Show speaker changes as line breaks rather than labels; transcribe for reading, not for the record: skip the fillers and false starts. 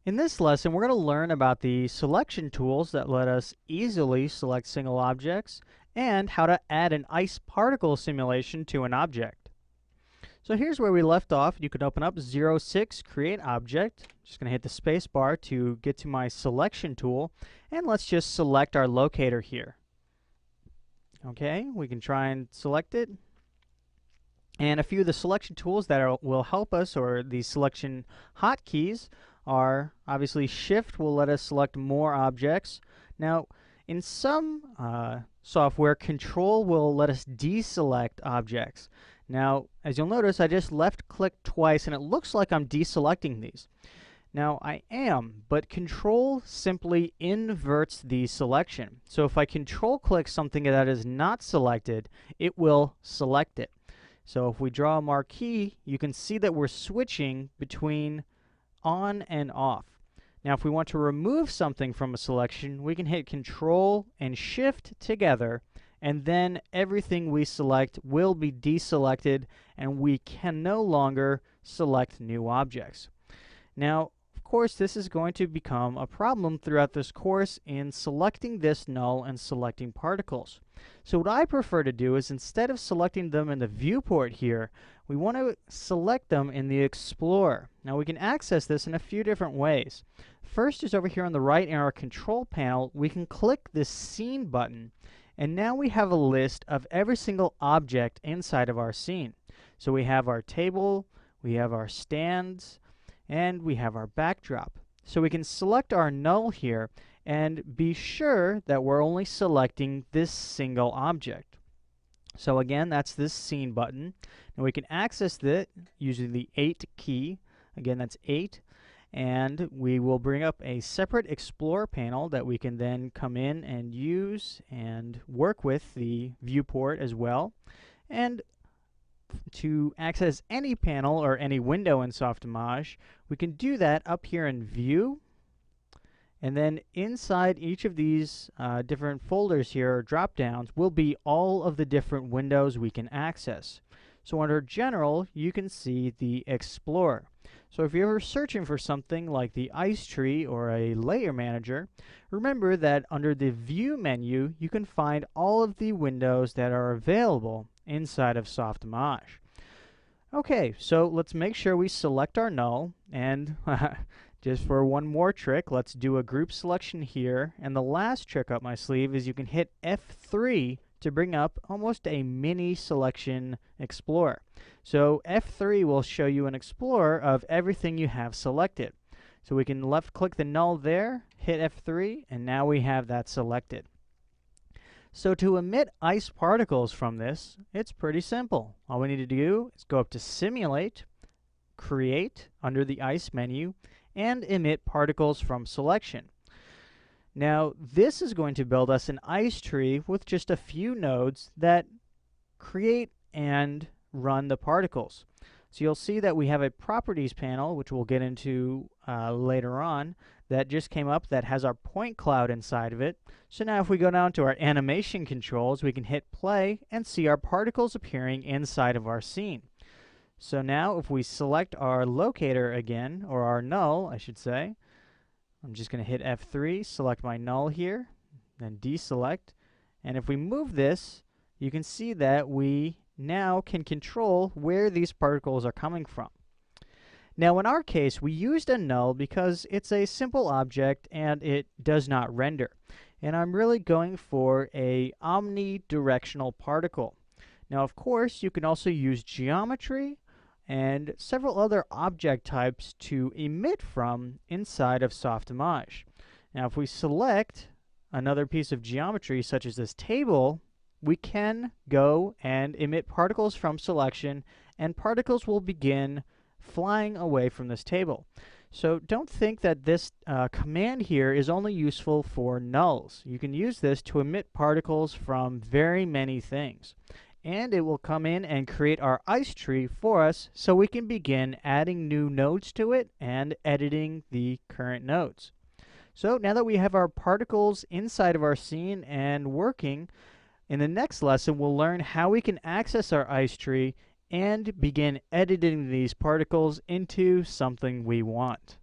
In this lesson, we're going to learn about the selection tools that let us easily select single objects and how to add an ice particle simulation to an object. So here's where we left off. You can open up 06, create object. Just going to hit the space bar to get to my selection tool, and let's just select our locator here. Okay, we can try and select it. And a few of the selection tools that will help us, or the selection hotkeys, are obviously Shift will let us select more objects. Now, in some software, Control will let us deselect objects. Now, as you'll notice, I just left-click twice, and it looks like I'm deselecting these. Now, I am, but Control simply inverts the selection. So if I Control-click something that is not selected, it will select it. So if we draw a marquee, you can see that we're switching between on and off. Now if we want to remove something from a selection, we can hit Control and Shift together, and then everything we select will be deselected and we can no longer select new objects. Now, of course, this is going to become a problem throughout this course in selecting this null and selecting particles. So what I prefer to do is, instead of selecting them in the viewport here, we want to select them in the Explorer. Now we can access this in a few different ways. First is over here on the right in our control panel, we can click this scene button, and now we have a list of every single object inside of our scene. So we have our table, we have our stands, and we have our backdrop. So we can select our null here and be sure that we're only selecting this single object. So again, that's this scene button. And we can access it using the 8 key. Again, that's 8. And we will bring up a separate Explorer panel that we can then come in and use and work with the viewport as well. And to access any panel or any window in Softimage, we can do that up here in View. And then inside each of these different folders here, or drop downs, will be all of the different windows we can access. So under General, you can see the Explorer. So if you're ever searching for something like the ice tree or a layer manager, remember that under the View menu, you can find all of the windows that are available inside of Softimage. Okay, so let's make sure we select our null, and just for one more trick, let's do a group selection here. And the last trick up my sleeve is you can hit F3 to bring up almost a mini selection explorer. So F3 will show you an explorer of everything you have selected. So we can left click the null there, hit F3, and now we have that selected. So to emit ice particles from this, it's pretty simple. All we need to do is go up to Simulate, Create under the Ice menu, and emit particles from selection. Now this is going to build us an ice tree with just a few nodes that create and run the particles. So you'll see that we have a properties panel, which we'll get into later on, that just came up that has our point cloud inside of it. So now if we go down to our animation controls, we can hit play and see our particles appearing inside of our scene. So now if we select our locator again, or our null, I should say, I'm just going to hit F3, select my null here, then deselect. And if we move this, you can see that we now can control where these particles are coming from. Now in our case, we used a null because it's a simple object and it does not render. And I'm really going for a omnidirectional particle. Now of course, you can also use geometry and several other object types to emit from inside of Softimage. Now if we select another piece of geometry such as this table, we can go and emit particles from selection, and particles will begin flying away from this table. So don't think that this command here is only useful for nulls. You can use this to emit particles from very many things. And it will come in and create our ice tree for us so we can begin adding new nodes to it and editing the current nodes. So now that we have our particles inside of our scene and working, in the next lesson we'll learn how we can access our ice tree and begin editing these particles into something we want.